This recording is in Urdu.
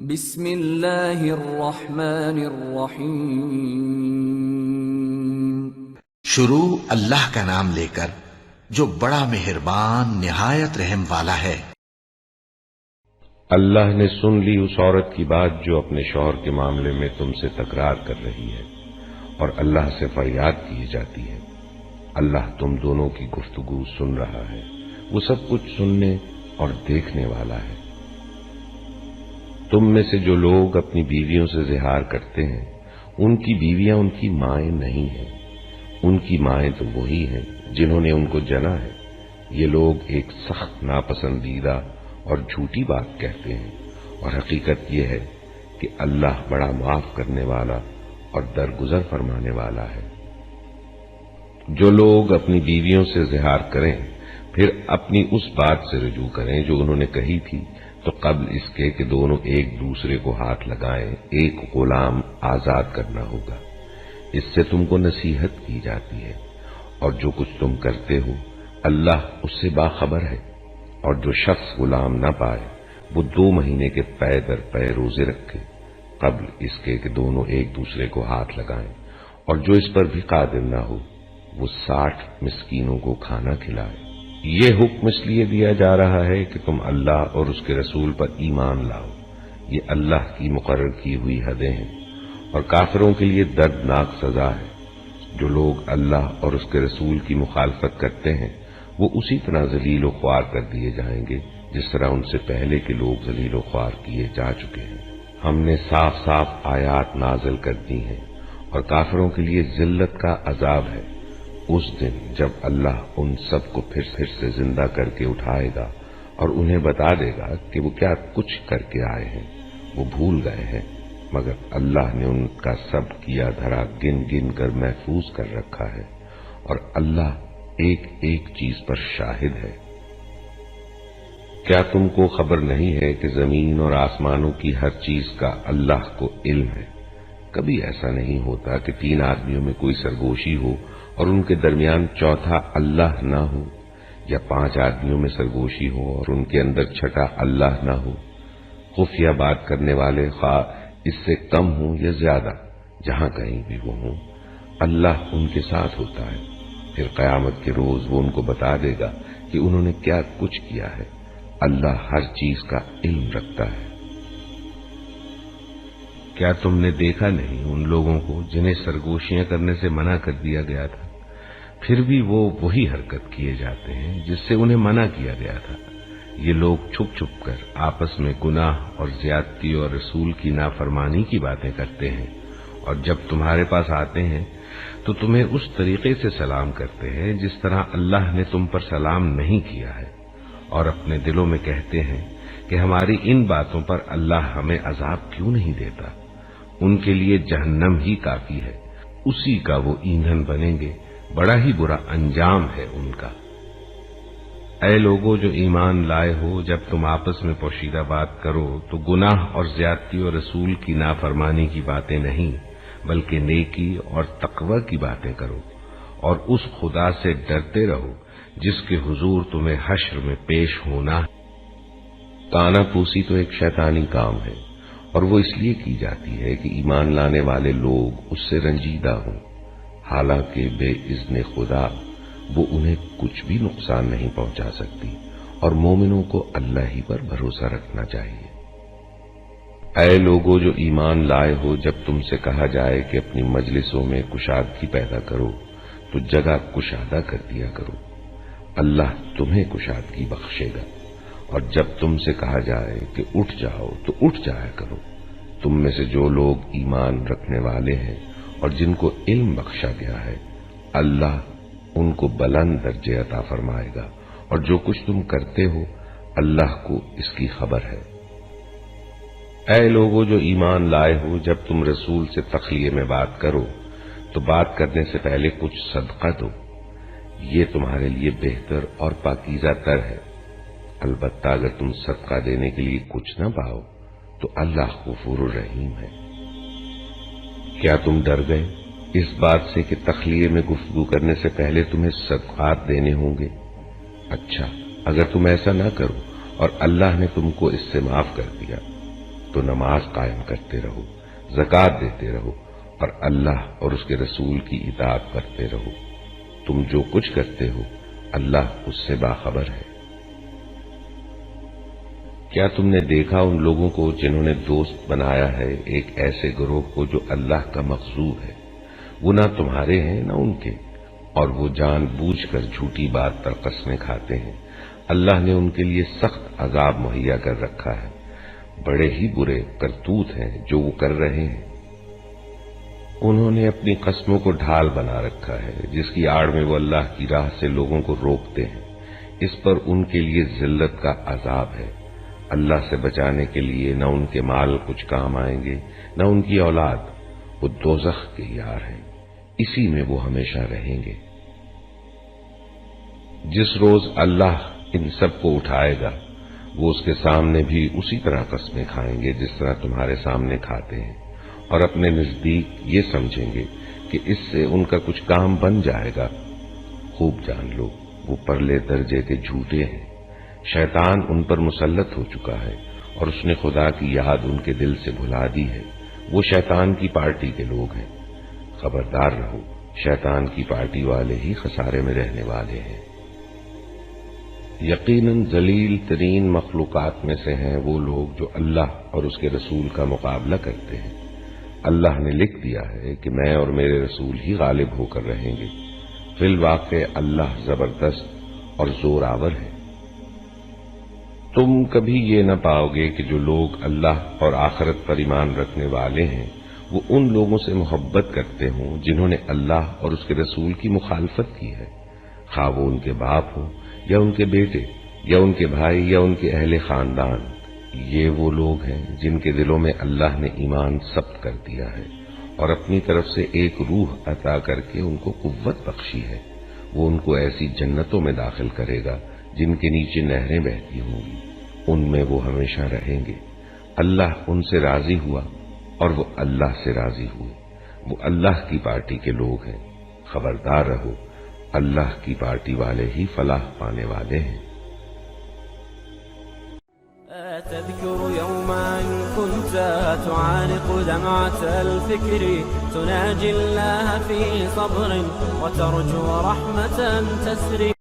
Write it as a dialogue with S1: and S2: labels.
S1: بسم اللہ الرحمن الرحیم۔
S2: شروع اللہ کا نام لے کر جو بڑا مہربان نہایت رحم والا ہے۔
S3: اللہ نے سن لی اس عورت کی بات جو اپنے شوہر کے معاملے میں تم سے تکرار کر رہی ہے اور اللہ سے فریاد کی جاتی ہے۔ اللہ تم دونوں کی گفتگو سن رہا ہے، وہ سب کچھ سننے اور دیکھنے والا ہے۔ تم میں سے جو لوگ اپنی بیویوں سے زہار کرتے ہیں ان کی بیویاں ان کی مائیں نہیں ہیں، ان کی مائیں تو وہی ہیں جنہوں نے ان کو جنا ہے۔ یہ لوگ ایک سخت ناپسندیدہ اور جھوٹی بات کہتے ہیں، اور حقیقت یہ ہے کہ اللہ بڑا معاف کرنے والا اور درگزر فرمانے والا ہے۔ جو لوگ اپنی بیویوں سے زہار کریں پھر اپنی اس بات سے رجوع کریں جو انہوں نے کہی تھی، تو قبل اس کے کہ دونوں ایک دوسرے کو ہاتھ لگائیں ایک غلام آزاد کرنا ہوگا۔ اس سے تم کو نصیحت کی جاتی ہے، اور جو کچھ تم کرتے ہو اللہ اس سے باخبر ہے۔ اور جو شخص غلام نہ پائے وہ 2 مہینے کے پے در پے روزے رکھے قبل اس کے کہ دونوں ایک دوسرے کو ہاتھ لگائیں، اور جو اس پر بھی قادر نہ ہو وہ 60 مسکینوں کو کھانا کھلائے۔ یہ حکم اس لیے دیا جا رہا ہے کہ تم اللہ اور اس کے رسول پر ایمان لاؤ۔ یہ اللہ کی مقرر کی ہوئی حدیں ہیں، اور کافروں کے لیے دردناک سزا ہے۔ جو لوگ اللہ اور اس کے رسول کی مخالفت کرتے ہیں وہ اسی طرح ذلیل و خوار کر دیے جائیں گے جس طرح ان سے پہلے کے لوگ ذلیل و خوار کیے جا چکے ہیں۔ ہم نے صاف صاف آیات نازل کر دی ہیں، اور کافروں کے لیے ذلت کا عذاب ہے اس دن جب اللہ ان سب کو پھر سے زندہ کر کے اٹھائے گا اور انہیں بتا دے گا کہ وہ کیا کچھ کر کے آئے ہیں۔ وہ بھول گئے ہیں، مگر اللہ نے ان کا سب کیا دھرا گن گن کر محفوظ کر رکھا ہے، اور اللہ ایک ایک چیز پر شاہد ہے۔ کیا تم کو خبر نہیں ہے کہ زمین اور آسمانوں کی ہر چیز کا اللہ کو علم ہے؟ کبھی ایسا نہیں ہوتا کہ 3 آدمیوں میں کوئی سرگوشی ہو اور ان کے درمیان چوتھا اللہ نہ ہو، یا 5 آدمیوں میں سرگوشی ہو اور ان کے اندر چھٹا اللہ نہ ہو۔ خفیہ بات کرنے والے خواہ اس سے کم ہوں یا زیادہ، جہاں کہیں بھی وہ ہوں، اللہ ان کے ساتھ ہوتا ہے۔ پھر قیامت کے روز وہ ان کو بتا دے گا کہ انہوں نے کیا کچھ کیا ہے۔ اللہ ہر چیز کا علم رکھتا ہے۔ کیا تم نے دیکھا نہیں ان لوگوں کو جنہیں سرگوشیاں کرنے سے منع کر دیا گیا تھا، پھر بھی وہ وہی حرکت کیے جاتے ہیں جس سے انہیں منع کیا گیا تھا۔ یہ لوگ چھپ چھپ کر آپس میں گناہ اور زیادتی اور رسول کی نافرمانی کی باتیں کرتے ہیں، اور جب تمہارے پاس آتے ہیں تو تمہیں اس طریقے سے سلام کرتے ہیں جس طرح اللہ نے تم پر سلام نہیں کیا ہے، اور اپنے دلوں میں کہتے ہیں کہ ہماری ان باتوں پر اللہ ہمیں عذاب کیوں نہیں دیتا۔ ان کے لیے جہنم ہی کافی ہے، اسی کا وہ ایندھن بنیں گے، بڑا ہی برا انجام ہے ان کا۔ اے لوگو جو ایمان لائے ہو، جب تم آپس میں پوشیدہ بات کرو تو گناہ اور زیادتی اور رسول کی نافرمانی کی باتیں نہیں بلکہ نیکی اور تقوی کی باتیں کرو، اور اس خدا سے ڈرتے رہو جس کے حضور تمہیں حشر میں پیش ہونا ہے۔ تانا پوسی تو ایک شیطانی کام ہے، اور وہ اس لیے کی جاتی ہے کہ ایمان لانے والے لوگ اس سے رنجیدہ ہوں، حالانکہ بے اذن خدا وہ انہیں کچھ بھی نقصان نہیں پہنچا سکتی، اور مومنوں کو اللہ ہی پر بھروسہ رکھنا چاہیے۔ اے لوگو جو ایمان لائے ہو، جب تم سے کہا جائے کہ اپنی مجلسوں میں کشادگی پیدا کرو تو جگہ کشادہ کر دیا کرو، اللہ تمہیں کشادگی بخشے گا۔ اور جب تم سے کہا جائے کہ اٹھ جاؤ تو اٹھ جایا کرو۔ تم میں سے جو لوگ ایمان رکھنے والے ہیں اور جن کو علم بخشا گیا ہے، اللہ ان کو بلند درجے عطا فرمائے گا، اور جو کچھ تم کرتے ہو اللہ کو اس کی خبر ہے۔ اے لوگو جو ایمان لائے ہو، جب تم رسول سے تخلیے میں بات کرو تو بات کرنے سے پہلے کچھ صدقہ دو، یہ تمہارے لیے بہتر اور پاکیزہ تر ہے۔ البتہ اگر تم صدقہ دینے کے لیے کچھ نہ پاؤ تو اللہ غفور الرحیم ہے۔ کیا تم ڈر گئے اس بات سے کہ تخلیے میں گفتگو کرنے سے پہلے تمہیں صدقات دینے ہوں گے؟ اچھا، اگر تم ایسا نہ کرو اور اللہ نے تم کو اس سے معاف کر دیا تو نماز قائم کرتے رہو، زکوٰۃ دیتے رہو اور اللہ اور اس کے رسول کی اطاعت کرتے رہو۔ تم جو کچھ کرتے ہو اللہ اس سے باخبر ہے۔ کیا تم نے دیکھا ان لوگوں کو جنہوں نے دوست بنایا ہے ایک ایسے گروہ کو جو اللہ کا مغضوب ہے؟ وہ نہ تمہارے ہیں نہ ان کے، اور وہ جان بوجھ کر جھوٹی بات پر قسمیں کھاتے ہیں۔ اللہ نے ان کے لیے سخت عذاب مہیا کر رکھا ہے، بڑے ہی برے کرتوت ہیں جو وہ کر رہے ہیں۔ انہوں نے اپنی قسموں کو ڈھال بنا رکھا ہے جس کی آڑ میں وہ اللہ کی راہ سے لوگوں کو روکتے ہیں، اس پر ان کے لیے ذلت کا عذاب ہے۔ اللہ سے بچانے کے لیے نہ ان کے مال کچھ کام آئیں گے نہ ان کی اولاد، وہ دوزخ کے یار ہیں، اسی میں وہ ہمیشہ رہیں گے۔ جس روز اللہ ان سب کو اٹھائے گا وہ اس کے سامنے بھی اسی طرح قسمیں کھائیں گے جس طرح تمہارے سامنے کھاتے ہیں، اور اپنے نزدیک یہ سمجھیں گے کہ اس سے ان کا کچھ کام بن جائے گا۔ خوب جان لو وہ پرلے درجے کے جھوٹے ہیں، شیطان ان پر مسلط ہو چکا ہے اور اس نے خدا کی یاد ان کے دل سے بھلا دی ہے۔ وہ شیطان کی پارٹی کے لوگ ہیں، خبردار رہو شیطان کی پارٹی والے ہی خسارے میں رہنے والے ہیں۔ یقیناً ذلیل ترین مخلوقات میں سے ہیں وہ لوگ جو اللہ اور اس کے رسول کا مقابلہ کرتے ہیں۔ اللہ نے لکھ دیا ہے کہ میں اور میرے رسول ہی غالب ہو کر رہیں گے۔ فی الواقع اللہ زبردست اور زور آور ہے۔ تم کبھی یہ نہ پاؤ گے کہ جو لوگ اللہ اور آخرت پر ایمان رکھنے والے ہیں وہ ان لوگوں سے محبت کرتے ہوں جنہوں نے اللہ اور اس کے رسول کی مخالفت کی ہے، خواہ وہ ان کے باپ ہوں یا ان کے بیٹے یا ان کے بھائی یا ان کے اہل خاندان۔ یہ وہ لوگ ہیں جن کے دلوں میں اللہ نے ایمان ثبت کر دیا ہے اور اپنی طرف سے ایک روح عطا کر کے ان کو قوت بخشی ہے۔ وہ ان کو ایسی جنتوں میں داخل کرے گا جن کے نیچے نہریں بہتی ہوں گی، ان میں وہ ہمیشہ رہیں گے۔ اللہ ان سے راضی ہوا اور وہ اللہ سے راضی ہوئے۔ وہ اللہ کی پارٹی کے لوگ ہیں، خبردار رہو اللہ کی پارٹی والے ہی فلاح پانے والے ہیں۔
S4: تذكر يوما كنت تعانق دمعة الفكر تناجي الله في صبر وترجو رحمة تسري